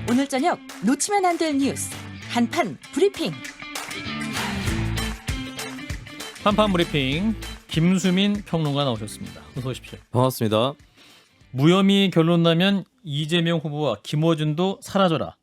오늘 저녁 놓치면 안 될 뉴스 한판 브리핑. 한판 브리핑 김수민 평론가 나오셨습니다. 어서 오십시오. 반갑습니다. 무혐의 결론 나면 이재명 후보와 김어준도 사라져라.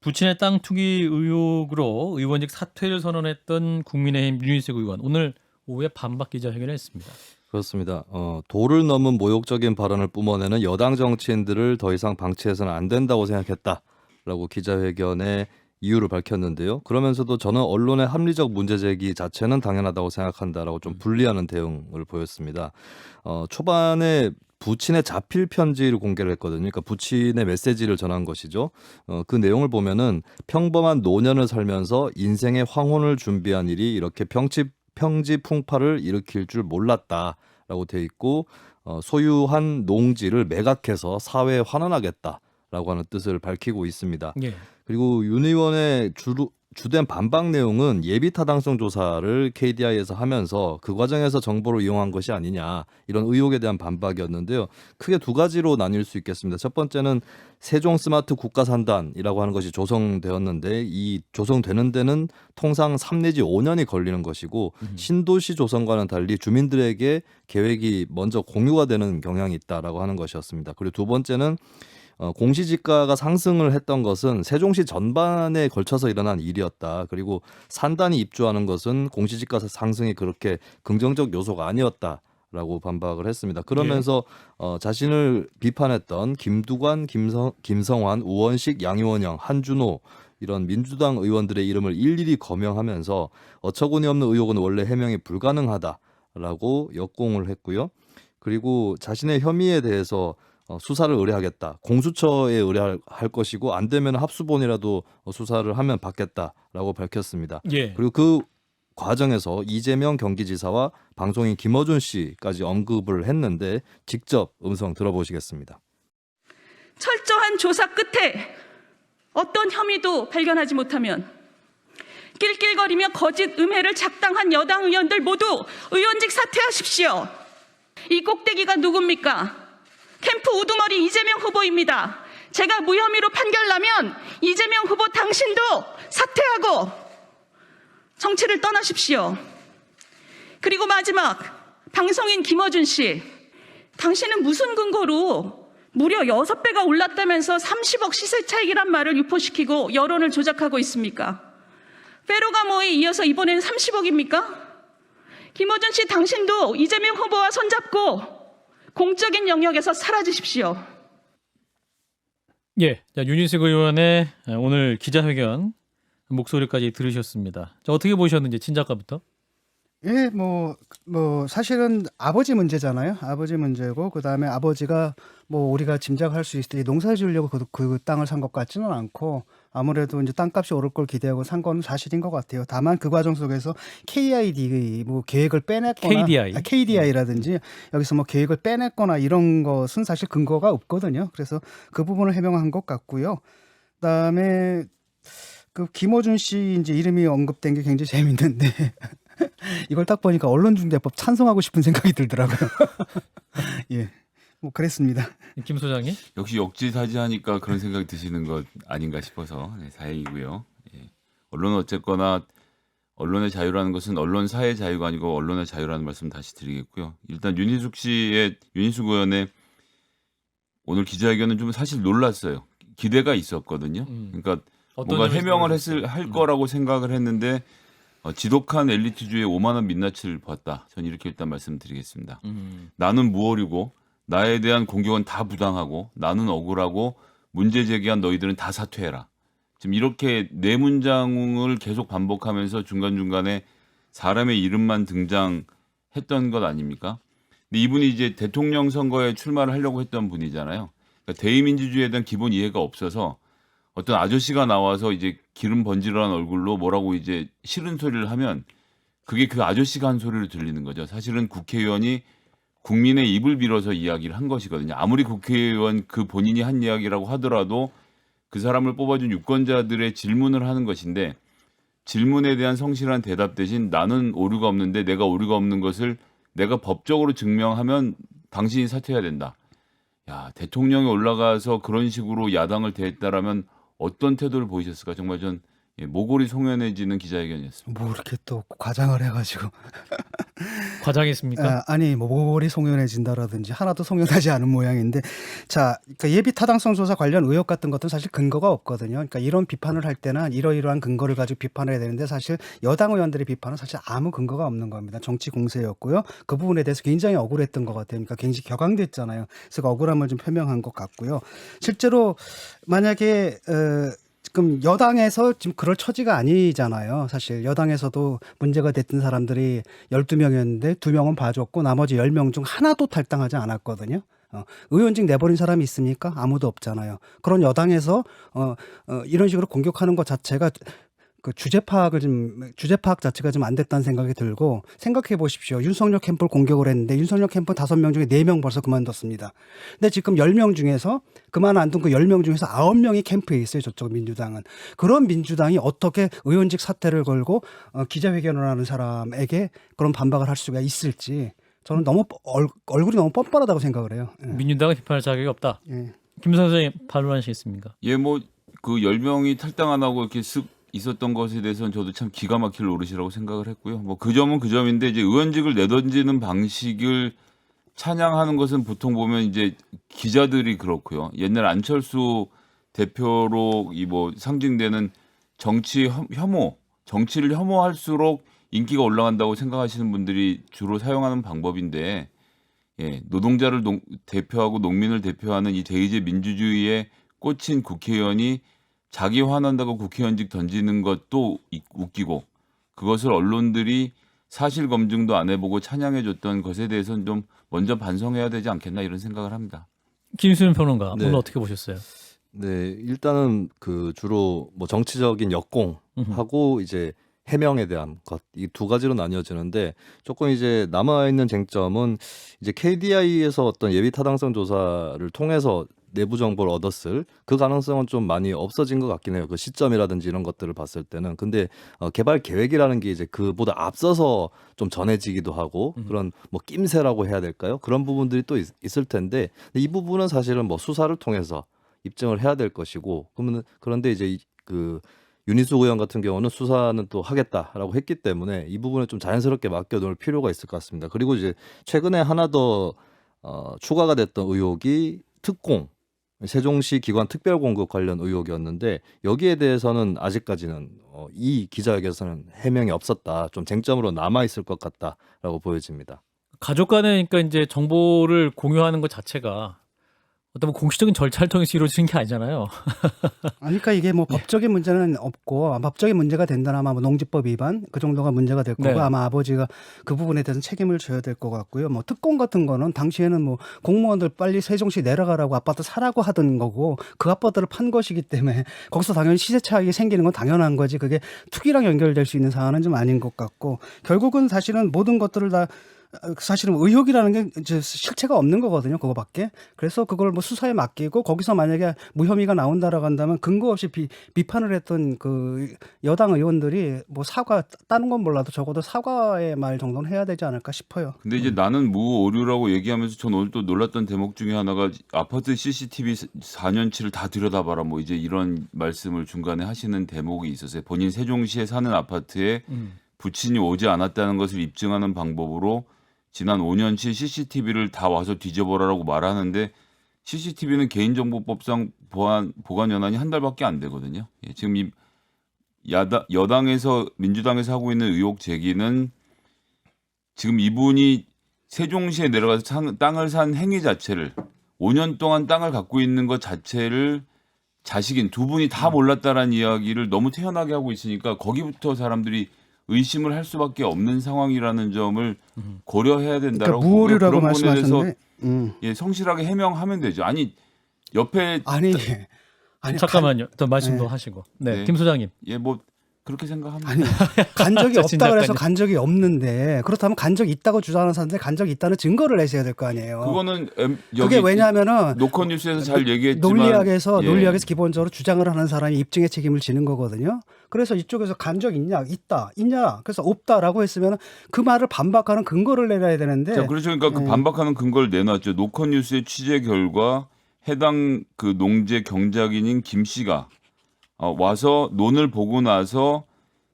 부친의 땅 투기 의혹으로 의원직 사퇴를 선언했던 국민의힘 윤희숙 의원 오늘 오후에 반박 기자회견을 했습니다. 그렇습니다. 도를 넘은 모욕적인 발언을 뿜어내는 여당 정치인들을 더 이상 방치해서는 안 된다고 생각했다라고 기자회견에 이유를 밝혔는데요. 그러면서도 저는 언론의 합리적 문제 제기 자체는 당연하다고 생각한다라고 좀 분리하는 대응을 보였습니다. 초반에 부친의 자필 편지를 공개를 했거든요. 그러니까 부친의 메시지를 전한 것이죠. 그 내용을 보면은 평범한 노년을 살면서 인생의 황혼을 준비한 일이 이렇게 평지풍파를 일으킬 줄 몰랐다라고 돼 있고 소유한 농지를 매각해서 사회에 환원하겠다라고 하는 뜻을 밝히고 있습니다. 예. 그리고 윤 의원의 주된 반박 내용은 예비 타당성 조사를 KDI에서 하면서 그 과정에서 정보를 이용한 것이 아니냐 이런 의혹에 대한 반박이었는데요. 크게 두 가지로 나뉠 수 있겠습니다. 첫 번째는 세종 스마트 국가산단이라고 하는 것이 조성되었는데 이 조성되는 데는 통상 3 내지 5년이 걸리는 것이고 신도시 조성과는 달리 주민들에게 계획이 먼저 공유가 되는 경향이 있다라고 하는 것이었습니다. 그리고 두 번째는 공시지가가 상승을 했던 것은 세종시 전반에 걸쳐서 일어난 일이었다. 그리고 산단이 입주하는 것은 공시지가 상승이 그렇게 긍정적 요소가 아니었다라고 반박을 했습니다. 그러면서 자신을 비판했던 김두관, 김성환, 우원식, 양이원영, 한준호 이런 민주당 의원들의 이름을 일일이 거명하면서 어처구니 없는 의혹은 원래 해명이 불가능하다라고 역공을 했고요. 그리고 자신의 혐의에 대해서 수사를 의뢰하겠다. 공수처에 의뢰할 것이고 안 되면 합수본이라도 수사를 하면 받겠다라고 밝혔습니다. 예. 그리고 그 과정에서 이재명 경기지사와 방송인 김어준 씨까지 언급을 했는데 직접 음성 들어보시겠습니다. 철저한 조사 끝에 어떤 혐의도 발견하지 못하면 낄낄거리며 거짓 음해를 작당한 여당 의원들 모두 의원직 사퇴하십시오. 이 꼭대기가 누굽니까? 캠프 우두머리 이재명 후보입니다. 제가 무혐의로 판결나면 이재명 후보 당신도 사퇴하고 정치를 떠나십시오. 그리고 마지막 방송인 김어준 씨, 당신은 무슨 근거로 무려 6배가 올랐다면서 30억 시세 차익이란 말을 유포시키고 여론을 조작하고 있습니까? 페로가모에 이어서 이번엔 30억입니까? 김어준 씨, 당신도 이재명 후보와 손잡고 공적인 영역에서 사라지십시오. 예. 자, 윤희숙 의원의 오늘 기자회견 목소리까지 들으셨습니다. 자, 어떻게 보셨는지 친작가부터? 예, 사실은 아버지 문제잖아요. 아버지 문제고, 그 다음에 아버지가 우리가 짐작할 수 있을 때 농사 지으려고 그 땅을 산 것 같지는 않고, 아무래도 이제 땅값이 오를 걸 기대하고 산 건 사실인 것 같아요. 다만 그 과정 속에서 KID 계획을 빼냈거나, KDI라든지 여기서 계획을 빼냈거나 이런 것은 사실 근거가 없거든요. 그래서 그 부분을 해명한 것 같고요. 그다음에 그 김어준 씨 이제 이름이 언급된 게 굉장히 재밌는데. 이걸 딱 보니까 언론중재법 찬성하고 싶은 생각이 들더라고요. 예, 그랬습니다. 김 소장님? 역시 역지사지하니까 그런 생각이 드시는 것 아닌가 싶어서 다행이고요. 예. 언론은 어쨌거나 언론의 자유라는 것은 언론사의 자유가 아니고 언론의 자유라는 말씀 다시 드리겠고요. 일단 윤희숙 의원의 오늘 기자회견은 좀 사실 놀랐어요. 기대가 있었거든요. 그러니까 뭔가 해명을 할 거라고 생각을 했는데 지독한 엘리트주의 오만한 민낯을 봤다. 저는 이렇게 일단 말씀드리겠습니다. 나는 무오류고 나에 대한 공격은 다 부당하고 나는 억울하고 문제 제기한 너희들은 다 사퇴해라. 지금 이렇게 네 문장을 계속 반복하면서 중간중간에 사람의 이름만 등장했던 것 아닙니까? 근데 이분이 이제 대통령 선거에 출마를 하려고 했던 분이잖아요. 그러니까 대의민주주의에 대한 기본 이해가 없어서 어떤 아저씨가 나와서 이제 기름 번지르한 얼굴로 뭐라고 이제 싫은 소리를 하면 그게 그 아저씨가 한 소리로 들리는 거죠. 사실은 국회의원이 국민의 입을 빌어서 이야기를 한 것이거든요. 아무리 국회의원 그 본인이 한 이야기라고 하더라도 그 사람을 뽑아준 유권자들의 질문을 하는 것인데 질문에 대한 성실한 대답 대신 나는 오류가 없는데 내가 오류가 없는 것을 내가 법적으로 증명하면 당신이 사퇴해야 된다. 야, 대통령이 올라가서 그런 식으로 야당을 대했다라면 어떤 태도를 보이셨을까? 정말 전 모골이 송연해지는 기자회견이었습니다. 뭐 이렇게 또 과장을 해가지고 과장했습니까? 아니 뭐 모골이 송연해진다라든지 하나도 송연하지 않은 모양인데 자 그러니까 예비 타당성 조사 관련 의혹 같은 것도 사실 근거가 없거든요. 그러니까 이런 비판을 할 때는 이러이러한 근거를 가지고 비판을 해야 되는데 사실 여당 의원들의 비판은 사실 아무 근거가 없는 겁니다. 정치 공세였고요. 그 부분에 대해서 굉장히 억울했던 것 같아요. 그러니까 굉장히 격앙됐잖아요. 그래서 그 억울함을 좀 표명한 것 같고요. 실제로 만약에 지금 여당에서 지금 그럴 처지가 아니잖아요. 사실 여당에서도 문제가 됐던 사람들이 12명이었는데 2명은 봐줬고 나머지 10명 중 하나도 탈당하지 않았거든요. 의원직 내버린 사람이 있습니까? 아무도 없잖아요. 그런 여당에서 이런 식으로 공격하는 것 자체가 그 주제 파악 자체가 좀 안 됐다는 생각이 들고 생각해 보십시오. 윤석열 캠프를 공격을 했는데 윤석열 캠프 5명 중에 4명 벌써 그만뒀습니다. 근데 지금 10명 중에서 그만 안 둔 그 10명 중에서 9명이 캠프에 있어요. 저쪽 민주당은. 그런 민주당이 어떻게 의원직 사퇴를 걸고 기자회견을 하는 사람에게 그런 반박을 할 수가 있을지 저는 너무 얼굴이 너무 뻔뻔하다고 생각을 해요. 예. 민주당은 비판할 자격이 없다. 예. 김 선생님 반론하시겠습니까? 예, 뭐 그 10명이 탈당 안 하고 이렇게 쓱 있었던 것에 대해서는 저도 참 기가 막힐 노릇이라고 생각을 했고요. 뭐 그 점은 그 점인데 이제 의원직을 내던지는 방식을 찬양하는 것은 보통 보면 이제 기자들이 그렇고요. 옛날 안철수 대표로 이 뭐 상징되는 정치 혐오, 정치를 혐오할수록 인기가 올라간다고 생각하시는 분들이 주로 사용하는 방법인데, 예, 노동자를 대표하고 농민을 대표하는 이 대의제 민주주의에 꽂힌 국회의원이 자기 화난다고 국회의원직 던지는 것도 웃기고 그것을 언론들이 사실 검증도 안 해보고 찬양해줬던 것에 대해서는 좀 먼저 반성해야 되지 않겠나 이런 생각을 합니다. 김수현 평론가 네. 오늘 어떻게 보셨어요? 네, 일단은 그 주로 뭐 정치적인 역공하고 이제 해명에 대한 것 이 두 가지로 나뉘어지는데 조금 이제 남아 있는 쟁점은 이제 KDI에서 어떤 예비 타당성 조사를 통해서 내부 정보를 얻었을 그 가능성은 좀 많이 없어진 것 같긴 해요. 그 시점이라든지 이런 것들을 봤을 때는. 근데 개발 계획이라는 게 이제 그보다 앞서서 좀 전해지기도 하고 그런 뭐 낌새라고 해야 될까요? 그런 부분들이 또 있을 텐데 이 부분은 사실은 뭐 수사를 통해서 입증을 해야 될 것이고 그런데 이제 그 윤희숙 의원 같은 경우는 수사는 또 하겠다라고 했기 때문에 이 부분에 좀 자연스럽게 맡겨놓을 필요가 있을 것 같습니다. 그리고 이제 최근에 하나 더 추가가 됐던 의혹이 특공 세종시 기관 특별공급 관련 의혹이었는데 여기에 대해서는 아직까지는 이 기자회견에서는 해명이 없었다. 좀 쟁점으로 남아 있을 것 같다라고 보여집니다. 가족 간에 그러니까 이제 정보를 공유하는 것 자체가 어떤 공식적인 절차를 통해서 이루어지는 게 아니잖아요. 그러니까 이게 뭐 법적인 문제는 없고 법적인 문제가 된다면 뭐 농지법 위반 그 정도가 문제가 될 거고 네. 아마 아버지가 그 부분에 대해서 책임을 져야 될 것 같고요. 뭐 특공 같은 거는 당시에는 뭐 공무원들 빨리 세종시 내려가라고 아파트 사라고 하던 거고 그 아파트를 판 것이기 때문에 거기서 당연히 시세 차익이 생기는 건 당연한 거지 그게 투기랑 연결될 수 있는 사안은 좀 아닌 것 같고 결국은 사실은 모든 것들을 다 사실은 의혹이라는 게 이제 실체가 없는 거거든요. 그거밖에. 그래서 그걸 뭐 수사에 맡기고 거기서 만약에 무혐의가 나온다라고 한다면 근거 없이 비판을 했던 그 여당 의원들이 뭐 사과 다른 건 몰라도 적어도 사과의 말 정도는 해야 되지 않을까 싶어요. 근데 이제 나는 무오류라고 얘기하면서 전 오늘 또 놀랐던 대목 중에 하나가 아파트 CCTV 4년치를 다 들여다봐라 뭐 이제 이런 말씀을 중간에 하시는 대목이 있었어요. 본인 세종시에 사는 아파트에 부친이 오지 않았다는 것을 입증하는 방법으로 지난 5년치 CCTV를 다 와서 뒤져보라라고 말하는데 CCTV는 개인정보법상 보관 연한이 한 달밖에 안 되거든요. 예, 지금 이 여당에서 민주당에서 하고 있는 의혹 제기는 지금 이분이 세종시에 내려가서 땅을 산 행위 자체를 5년 동안 땅을 갖고 있는 것 자체를 자식인 두 분이 다 몰랐다라는 이야기를 너무 태연하게 하고 있으니까 거기부터 사람들이 의심을 할 수밖에 없는 상황이라는 점을 고려해야 된다라고 그러니까 무오류라고 그런 부분에 대해서 말씀하셨는데 예, 성실하게 해명하면 되죠. 아니 옆에 아니 잠깐만요. 또 말씀도 네. 하시고. 네, 네. 김 소장님. 예, 뭐 그렇게 생각합니다. 아니 간 적이 저 없다 진작 그래서 아니야. 간 적이 없는데 그렇다면 간 적이 있다고 주장하는 사람들 간 적이 있다는 증거를 내셔야 될 거 아니에요. 그거는 그게 왜냐하면은 노컷뉴스에서 잘 얘기했지만 논리학에서 예. 논리학에서 기본적으로 주장을 하는 사람이 입증의 책임을 지는 거거든요. 그래서 이쪽에서 간 적 있냐, 있냐. 그래서 없다라고 했으면 그 말을 반박하는 근거를 내놔야 되는데. 자, 그렇죠. 그러니까 그 반박하는 근거를 내놨죠. 노컷뉴스의 취재 결과 해당 그 농재 경작인인 김 씨가 와서 논을 보고 나서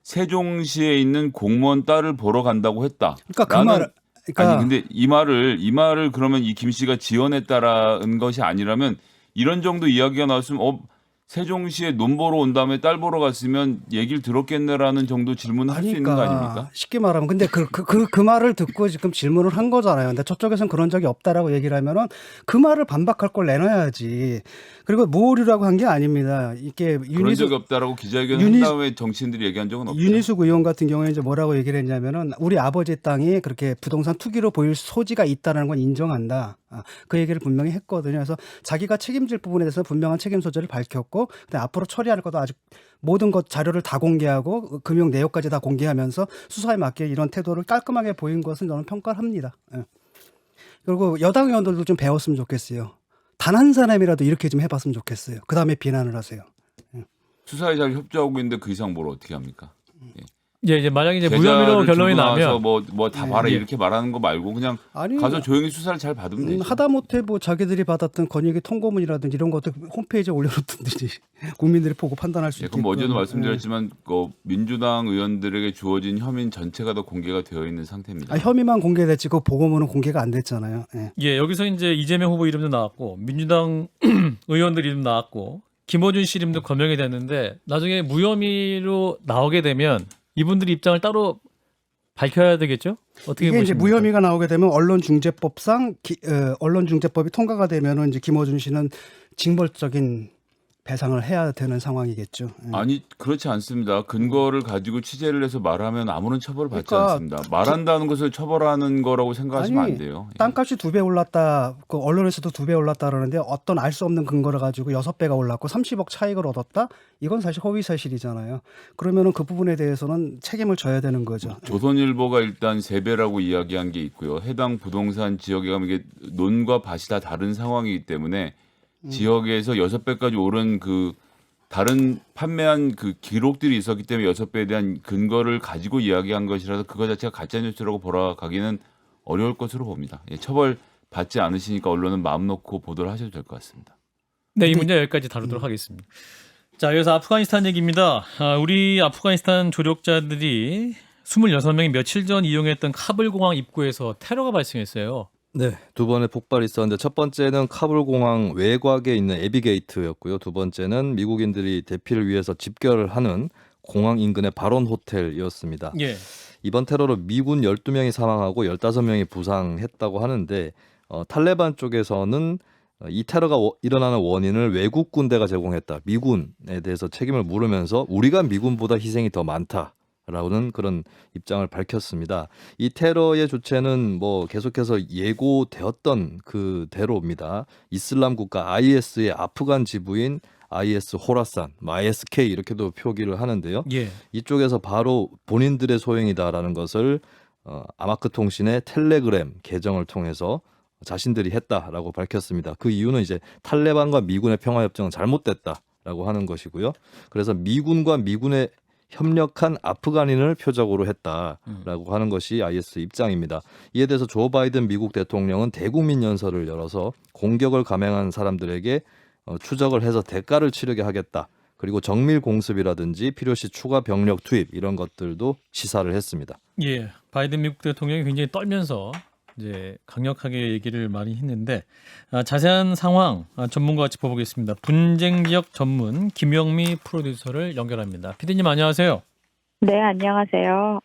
세종시에 있는 공무원 딸을 보러 간다고 했다. 그러니까 그 말, 그러니까 아니 근데 이 말을 그러면 이 김 씨가 지어냈다라는 것이 아니라면 이런 정도 이야기가 나왔으면 세종시에 논 보러 온 다음에 딸 보러 갔으면 얘기를 들었겠네라는 정도 질문을 할 수 있는 거 아닙니까? 쉽게 말하면 근데 그 말을 듣고 지금 질문을 한 거잖아요. 근데 저쪽에서는 그런 적이 없다라고 얘기를 하면은 그 말을 반박할 걸 내놔야지. 그리고 무오류라고 한 게 아닙니다. 이게 그런 적이 없다라고 기자회견을 한 다음에 정치인들이 얘기한 적은 없죠. 윤희숙 의원 같은 경우에 이제 뭐라고 얘기를 했냐면은 우리 아버지 땅이 그렇게 부동산 투기로 보일 소지가 있다는 건 인정한다. 그 얘기를 분명히 했거든요. 그래서 자기가 책임질 부분에 대해서 분명한 책임 소재를 밝혔고, 그다음에 앞으로 처리할 것도 아직 모든 것 자료를 다 공개하고 금융 내역까지 다 공개하면서 수사에 맞게 이런 태도를 깔끔하게 보인 것은 저는 평가를 합니다. 예. 그리고 여당 의원들도 좀 배웠으면 좋겠어요. 단 한 사람이라도 이렇게 좀 해봤으면 좋겠어요. 그 다음에 비난을 하세요. 수사에 잘 협조하고 있는데 그 이상 뭘 어떻게 합니까? 예, 이제 만약에 이제 무혐의로 결론이 나면 뭐 다 봐라 이렇게 말하는 거 말고 그냥 아니, 가서 조용히 수사를 잘 받으면 되죠. 하다못해 뭐 자기들이 받았던 권익위 통보문이라든지 이런 것도 홈페이지에 올려놓든지 국민들이 보고 판단할 수 예, 있게끔. 그럼 어제도 말씀드렸지만 민주당 의원들에게 주어진 혐의 전체가 다 공개가 되어 있는 상태입니다. 혐의만 공개됐지 그 보고문은 공개가 안 됐잖아요. 예. 예, 여기서 이제 이재명 후보 이름도 나왔고 민주당 의원들 이름 나왔고 김어준 씨 이름도 거명이 됐는데 나중에 무혐의로 나오게 되면 이분들 입장을 따로 밝혀야 되겠죠? 어떻게 이게 이제 보십니까? 무혐의가 나오게 되면 언론중재법상 언론중재법이 통과가 되면은 이제 김어준 씨는 징벌적인 배상을 해야 되는 상황이겠죠. 예. 아니 그렇지 않습니다. 근거를 가지고 취재를 해서 말하면 아무런 처벌을 받지 그러니까 않습니다. 말한다는 것을 처벌하는 거라고 생각하시면 아니, 안 돼요. 예. 땅값이 2배 올랐다. 그 언론에서도 2배 올랐다 그러는데 어떤 알 수 없는 근거를 가지고 6배가 올랐고 30억 차익을 얻었다. 이건 사실 허위 사실이잖아요. 그러면은 그 부분에 대해서는 책임을 져야 되는 거죠. 조선일보가 일단 3배라고 이야기한 게 있고요. 해당 부동산 지역에 가면 이게 논과 밭이 다 다른 상황이기 때문에 지역에서 6배까지 오른 그 다른 판매한 그 기록들이 있었기 때문에 6배에 대한 근거를 가지고 이야기한 것이라서 그거 자체가 가짜뉴스라고 보라가기는 어려울 것으로 봅니다. 예, 처벌 받지 않으시니까 언론은 마음 놓고 보도를 하셔도 될 것 같습니다. 네, 이 문제 여기까지 다루도록 하겠습니다. 자, 여기서 아프가니스탄 얘기입니다. 우리 아프가니스탄 조력자들이 26명이 며칠 전 이용했던 카불 공항 입구에서 테러가 발생했어요. 네, 두 번의 폭발이 있었는데 첫 번째는 카불 공항 외곽에 있는 에비게이트였고요. 두 번째는 미국인들이 대피를 위해서 집결을 하는 공항 인근의 바론 호텔이었습니다. 예. 이번 테러로 미군 12명이 사망하고 15명이 부상했다고 하는데 탈레반 쪽에서는 이 테러가 일어나는 원인을 외국 군대가 제공했다. 미군에 대해서 책임을 물으면서 우리가 미군보다 희생이 더 많다라는 그런 입장을 밝혔습니다. 이 테러의 주체는 뭐 계속해서 예고되었던 그대로입니다. 이슬람 국가 IS의 아프간 지부인 IS 호라산, ISK 이렇게도 표기를 하는데요. 예. 이쪽에서 바로 본인들의 소행이다라는 것을 아마크 통신의 텔레그램 계정을 통해서 자신들이 했다라고 밝혔습니다. 그 이유는 이제 탈레반과 미군의 평화협정은 잘못됐다라고 하는 것이고요. 그래서 미군과 미군의 협력한 아프간인을 표적으로 했다라고 하는 것이 IS 입장입니다. 이에 대해서 조 바이든 미국 대통령은 대국민 연설을 열어서 공격을 감행한 사람들에게 추적을 해서 대가를 치르게 하겠다. 그리고 정밀 공습이라든지 필요시 추가 병력 투입 이런 것들도 시사를 했습니다. 예. 바이든 미국 대통령이 굉장히 떨면서 이제 강력하게 얘기를 많이 했는데 자세한 상황 전문가와 짚어보겠습니다. 분쟁 지역 전문 김영미 프로듀서를 연결합니다. 피디님 안녕하세요. 네, 안녕하세요.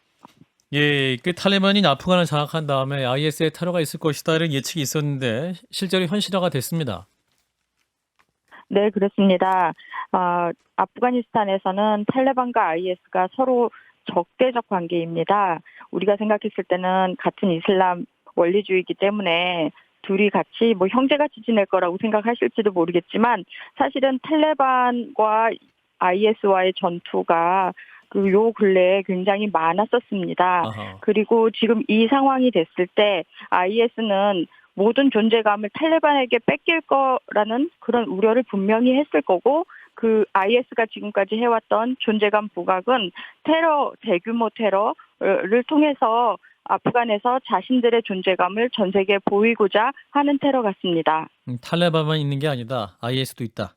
예, 그 탈레반이 아프간을 장악한 다음에 IS의 테러가 있을 것이다 이런 예측이 있었는데 실제로 현실화가 됐습니다. 네, 그렇습니다. 아프가니스탄에서는 탈레반과 IS가 서로 적대적 관계입니다. 우리가 생각했을 때는 같은 이슬람 원리주의이기 때문에 둘이 같이 뭐 형제같이 지낼 거라고 생각하실지도 모르겠지만 사실은 탈레반과 IS와의 전투가 요 근래에 굉장히 많았었습니다. 아하. 그리고 지금 이 상황이 됐을 때 IS는 모든 존재감을 탈레반에게 뺏길 거라는 그런 우려를 분명히 했을 거고 그 IS가 지금까지 해왔던 존재감 부각은 대규모 테러를 통해서 아프간에서 자신들의 존재감을 전 세계에 보이고자 하는 테러 같습니다. 탈레반만 있는 게 아니다. IS도 있다.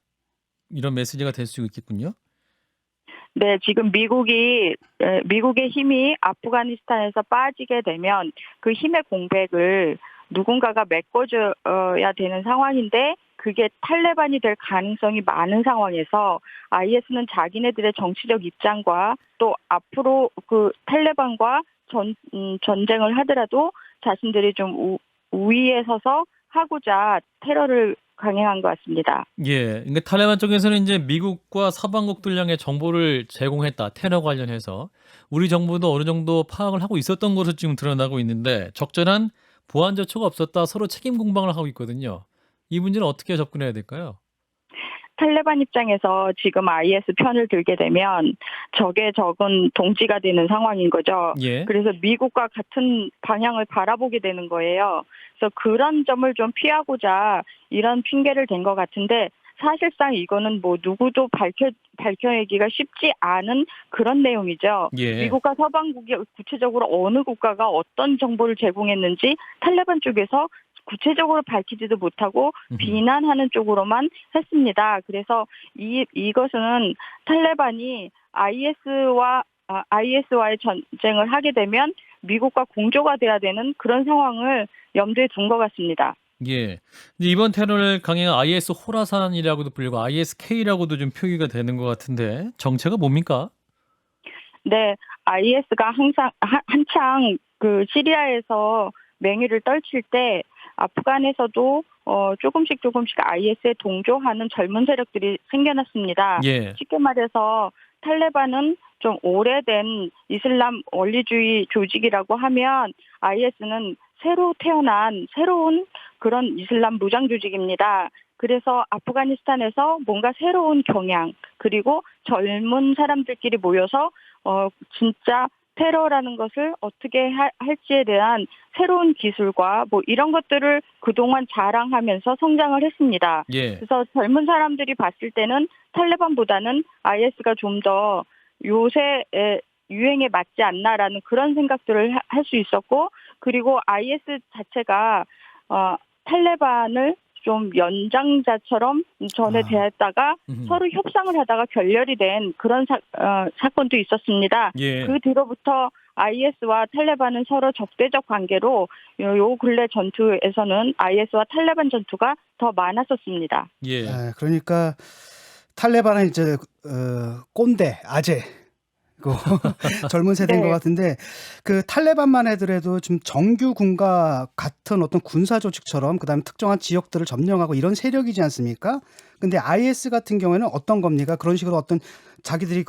이런 메시지가 될 수 있겠군요. 네, 지금 미국의 힘이 아프가니스탄에서 빠지게 되면 그 힘의 공백을 누군가가 메꿔줘야 되는 상황인데 그게 탈레반이 될 가능성이 많은 상황에서 IS는 자기네들의 정치적 입장과 또 앞으로 그 탈레반과 전쟁을 하더라도 자신들이 좀 우위에 서서 하고자 테러를 강행한 것 같습니다. 예, 그러니까 탈레반 쪽에서는 이제 미국과 서방국들 향해 정보를 제공했다. 테러 관련해서 우리 정부도 어느 정도 파악을 하고 있었던 것으로 지금 드러나고 있는데 적절한 보안 조처가 없었다. 서로 책임 공방을 하고 있거든요. 이 문제는 어떻게 접근해야 될까요? 탈레반 입장에서 지금 IS 편을 들게 되면 적의 적은 동지가 되는 상황인 거죠. 예. 그래서 미국과 같은 방향을 바라보게 되는 거예요. 그래서 그런 점을 좀 피하고자 이런 핑계를 댄 것 같은데 사실상 이거는 뭐 누구도 밝혀내기가 쉽지 않은 그런 내용이죠. 예. 미국과 서방국이 구체적으로 어느 국가가 어떤 정보를 제공했는지 탈레반 쪽에서 구체적으로 밝히지도 못하고 비난하는 쪽으로만 했습니다. 그래서 이것은 탈레반이 IS와의 전쟁을 하게 되면 미국과 공조가 돼야 되는 그런 상황을 염두에 둔 것 같습니다. 예. 이제 이번 테러를 강행한 IS 호라산이라고도 불리고 ISK라고도 좀 표기가 되는 것 같은데 정체가 뭡니까? 네, IS가 한창 그 시리아에서 맹위를 떨칠 때 아프간에서도 조금씩 IS에 동조하는 젊은 세력들이 생겨났습니다. 예. 쉽게 말해서 탈레반은 좀 오래된 이슬람 원리주의 조직이라고 하면 IS는 새로 태어난 새로운 그런 이슬람 무장 조직입니다. 그래서 아프가니스탄에서 뭔가 새로운 경향 그리고 젊은 사람들끼리 모여서 진짜 테러라는 것을 어떻게 할지에 대한 새로운 기술과 뭐 이런 것들을 그동안 자랑하면서 성장을 했습니다. 예. 그래서 젊은 사람들이 봤을 때는 탈레반보다는 IS가 좀 더 요새 유행에 맞지 않나라는 그런 생각들을 할 수 있었고 그리고 IS 자체가 탈레반을 좀 연장자처럼 전에 대했다가 서로 협상을 하다가 결렬이 된 그런 사건도 있었습니다. 예. 그 뒤로부터 IS와 탈레반은 서로 적대적 관계로 요 근래 전투에서는 IS와 탈레반 전투가 더 많았었습니다. 예. 그러니까 탈레반은 이제 꼰대, 아재 그 젊은 세대인 네. 것 같은데 그 탈레반만 해더라도 좀 정규군과 같은 어떤 군사 조직처럼 그다음에 특정한 지역들을 점령하고 이런 세력이지 않습니까? 근데 IS 같은 경우에는 어떤 겁니까? 그런 식으로 어떤 자기들이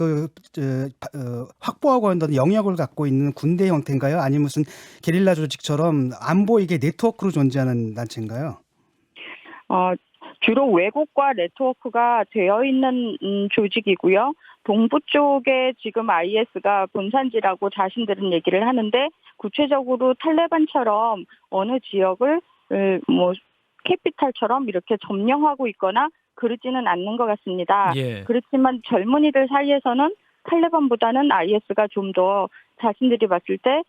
확보하고 있는 영역을 갖고 있는 군대 형태인가요? 아니면 무슨 게릴라 조직처럼 안 보이게 네트워크로 존재하는 단체인가요? 주로 외국과 네트워크가 되어 있는 조직이고요. 동부 쪽에 지금 IS가 본산지라고 자신들은 얘기를 하는데 구체적으로 탈레반처럼 어느 지역을 뭐 캐피탈처럼 이렇게 점령하고 있거나 그러지는 않는 것 같습니다. 예. 그렇지만 젊은이들 사이에서는 탈레반보다는 IS가 좀 더 자신들이 봤을 때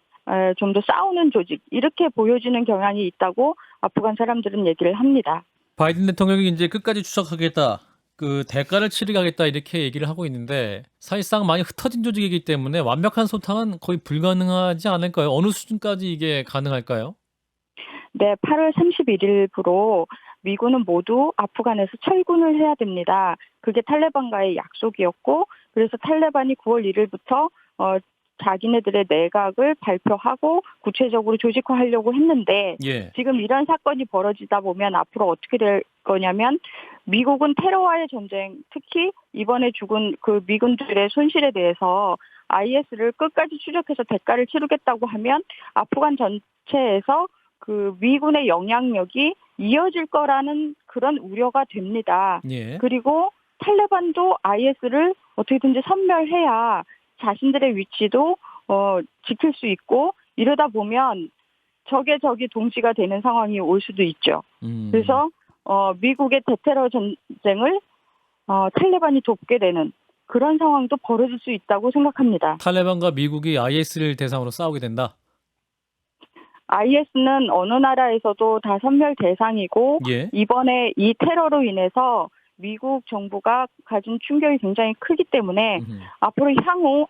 좀 더 싸우는 조직 이렇게 보여지는 경향이 있다고 아프간 사람들은 얘기를 합니다. 바이든 대통령이 이제 끝까지 추적하겠다. 그 대가를 치르겠다 이렇게 얘기를 하고 있는데 사실상 많이 흩어진 조직이기 때문에 완벽한 소탕은 거의 불가능하지 않을까요? 어느 수준까지 이게 가능할까요? 네, 8월 31일부로 미군은 모두 아프간에서 철군을 해야 됩니다. 그게 탈레반과의 약속이었고 그래서 탈레반이 9월 1일부터 자기네들의 내각을 발표하고 구체적으로 조직화하려고 했는데 예. 지금 이런 사건이 벌어지다 보면 앞으로 어떻게 될 거냐면 미국은 테러와의 전쟁, 특히 이번에 죽은 그 미군들의 손실에 대해서 IS를 끝까지 추적해서 대가를 치르겠다고 하면 아프간 전체에서 그 미군의 영향력이 이어질 거라는 그런 우려가 됩니다. 예. 그리고 탈레반도 IS를 어떻게든지 섬멸해야 자신들의 위치도 지킬 수 있고 이러다 보면 적의 적이 동지가 되는 상황이 올 수도 있죠. 그래서 미국의 대테러 전쟁을 탈레반이 돕게 되는 그런 상황도 벌어질 수 있다고 생각합니다. 탈레반과 미국이 IS를 대상으로 싸우게 된다. IS는 어느 나라에서도 다 섬멸 대상이고 예. 이번에 이 테러로 인해서 미국 정부가 가진 충격이 굉장히 크기 때문에 음흠. 앞으로 향후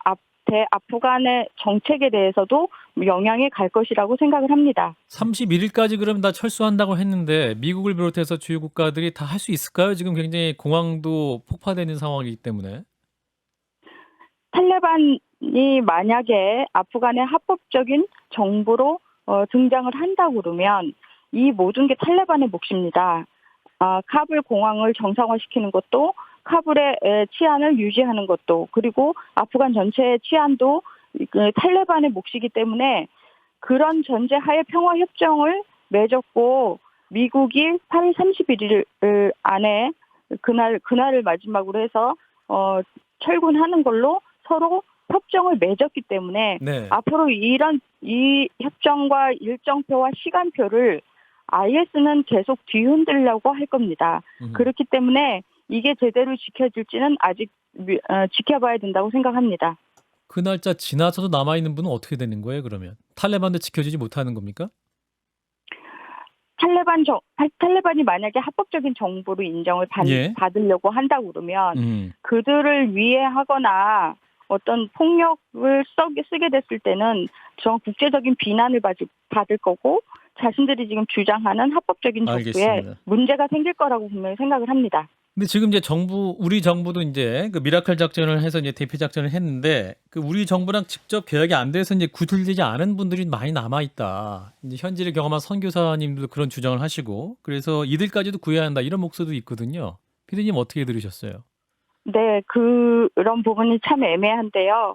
아프간의 정책에 대해서도 영향이 갈 것이라고 생각을 합니다. 31일까지 그럼 다 철수한다고 했는데 미국을 비롯해서 주요 국가들이 다 할 수 있을까요? 지금 굉장히 공항도 폭파되는 상황이기 때문에. 탈레반이 만약에 아프간의 합법적인 정부로 등장을 한다고 그러면 이 모든 게 탈레반의 몫입니다. 카불 공항을 정상화시키는 것도 카불의 치안을 유지하는 것도 그리고 아프간 전체의 치안도 탈레반의 몫이기 때문에 그런 전제하에 평화협정을 맺었고 미국이 8월 31일 안에 그날을 마지막으로 해서 철군하는 걸로 서로 협정을 맺었기 때문에 네. 앞으로 이 협정과 일정표와 시간표를 IS는 계속 뒤흔들려고 할 겁니다. 그렇기 때문에 이게 제대로 지켜질지는 아직 지켜봐야 된다고 생각합니다. 그 날짜 지나서도 남아있는 분은 어떻게 되는 거예요, 그러면? 탈레반도 지켜지지 못하는 겁니까? 탈레반이 만약에 합법적인 정부로 인정을 예. 받으려고 한다고 그러면 그들을 위해하거나 어떤 폭력을 쓰게 됐을 때는 전 국제적인 비난을 받을 거고 자신들이 지금 주장하는 합법적인 정부에 알겠습니다. 문제가 생길 거라고 분명히 생각을 합니다. 근데 지금 이제 우리 정부도 이제 그 미라클 작전을 해서 이제 대피 작전을 했는데 그 우리 정부랑 직접 계약이 안 돼서 이제 구출되지 않은 분들이 많이 남아 있다. 이제 현지를 경험한 선교사님들도 그런 주장을 하시고 그래서 이들까지도 구해야 한다 이런 목소리도 있거든요. 피디님 어떻게 들으셨어요? 네, 그런 부분이 참 애매한데요.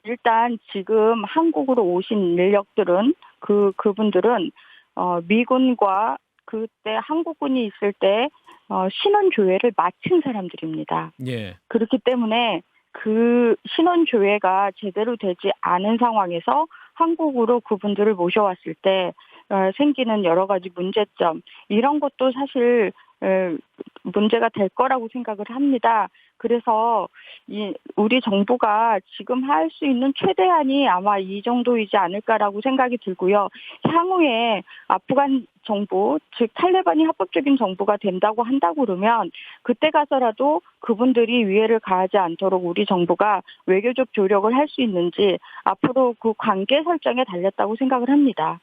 일단 지금 한국으로 오신 인력들은 그분들은 미군과 그때 한국군이 있을 때 신원조회를 마친 사람들입니다. 예. 그렇기 때문에 그 신원조회가 제대로 되지 않은 상황에서 한국으로 그분들을 모셔왔을 때 생기는 여러 가지 문제점 이런 것도 사실 문제가 될 거라고 생각을 합니다. 그래서 우리 정부가 지금 할 수 있는 최대한이 아마 이 정도이지 않을까라고 생각이 들고요. 향후에 아프간 정부, 즉 탈레반이 합법적인 정부가 된다고 한다고 그러면 그때 가서라도 그분들이 위해를 가하지 않도록 우리 정부가 외교적 조력을 할 수 있는지 앞으로 그 관계 설정에 달렸다고 생각을 합니다.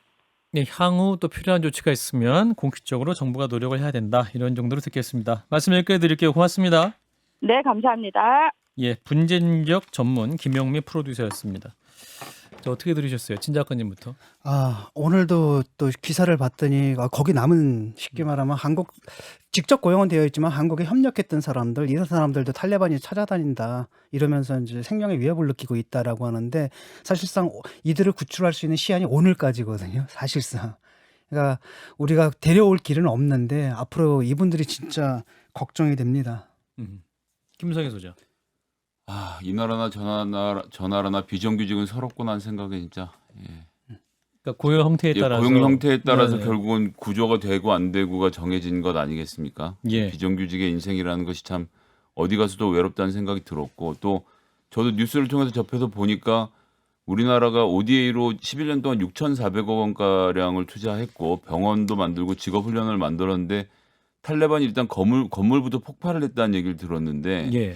네, 향후 또 필요한 조치가 있으면 공식적으로 정부가 노력을 해야 된다. 이런 정도로 듣겠습니다. 말씀 여기까지 드릴게요. 고맙습니다. 네, 감사합니다. 예, 분쟁력 전문 김영미 프로듀서였습니다. 자, 어떻게 들으셨어요? 진 작가님부터. 오늘도 또 기사를 봤더니 거기 남은 쉽게 말하면 한국 직접 고용은 되어 있지만 한국에 협력했던 사람들 이런 사람들도 탈레반이 찾아다닌다 이러면서 이제 생명의 위협을 느끼고 있다라고 하는데 사실상 이들을 구출할 수 있는 시한이 오늘까지거든요. 사실상. 그러니까 우리가 데려올 길은 없는데 앞으로 이분들이 진짜 걱정이 됩니다. 김성희 소장. 이 나라나 저 나라나 비정규직은 서럽구나 생각에 진짜. 예. 그러니까 고용 형태에 따라서 고용 형태에 따라서 네네. 결국은 구조가 되고 안 되고가 정해진 것 아니겠습니까? 예. 비정규직의 인생이라는 것이 참 어디 가서도 외롭다는 생각이 들었고 또 저도 뉴스를 통해서 접해서 보니까 우리나라가 ODA로 11년 동안 6,400억 원가량을 투자했고 병원도 만들고 직업훈련을 만들었는데 탈레반이 일단 건물부터 폭발을 했다는 얘기를 들었는데 예.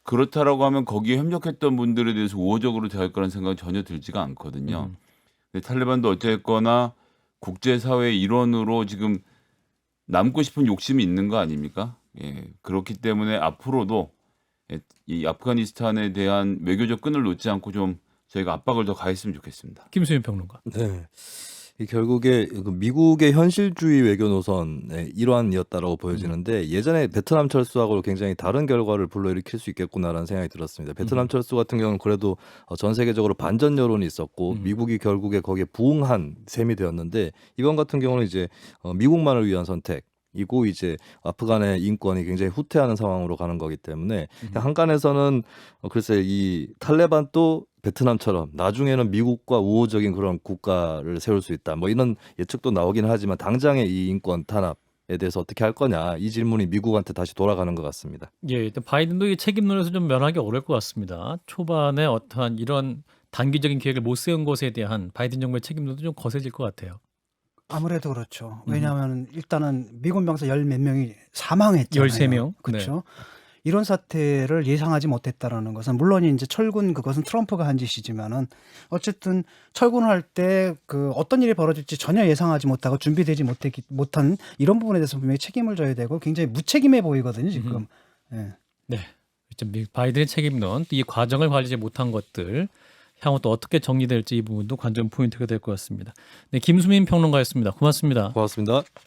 그렇다라고 하면 거기에 협력했던 분들에 대해서 우호적으로 대할 거라는 생각은 전혀 들지가 않거든요. 근데 탈레반도 어쨌거나 국제사회의 일원으로 지금 남고 싶은 욕심이 있는 거 아닙니까? 예, 그렇기 때문에 앞으로도 이 아프가니스탄에 대한 외교적 끈을 놓지 않고 좀 저희가 압박을 더 가했으면 좋겠습니다. 김수현 평론가. 네. 이 결국에 미국의 현실주의 외교 노선의 일환이었다라고 보여지는데 예전에 베트남 철수하고 굉장히 다른 결과를 불러일으킬 수 있겠구나라는 생각이 들었습니다. 베트남 철수 같은 경우는 그래도 전 세계적으로 반전 여론이 있었고 미국이 결국에 거기에 부응한 셈이 되었는데 이번 같은 경우는 이제 미국만을 위한 선택. 이고 이제 아프간의 인권이 굉장히 후퇴하는 상황으로 가는 거기 때문에 한간에서는 글쎄 이 탈레반도 베트남처럼 나중에는 미국과 우호적인 그런 국가를 세울 수 있다. 뭐 이런 예측도 나오긴 하지만 당장의 이 인권 탄압에 대해서 어떻게 할 거냐 이 질문이 미국한테 다시 돌아가는 것 같습니다. 예, 일단 바이든도 이 책임론에서 좀 면하기 어려울 것 같습니다. 초반에 어떠한 이런 단기적인 계획을 못 세운 것에 대한 바이든 정부의 책임론도 좀 거세질 것 같아요. 아무래도 그렇죠. 왜냐하면 일단은 미군 병사 열 몇 명이 사망했잖아요. 13명. 그렇죠. 이런 사태를 예상하지 못했다라는 것은 물론 이제 철군 그것은 트럼프가 한 짓이지만은 어쨌든 철군할 때 그 어떤 일이 벌어질지 전혀 예상하지 못하고 준비되지 못한 이런 부분에 대해서 분명히 책임을 져야 되고 굉장히 무책임해 보이거든요 지금. 예. 네. 좀 바이든의 책임론, 이 과정을 관리하지 못한 것들 향후 또 어떻게 정리될지 이 부분도 관전 포인트가 될 것 같습니다. 네, 김수민 평론가였습니다. 고맙습니다. 고맙습니다.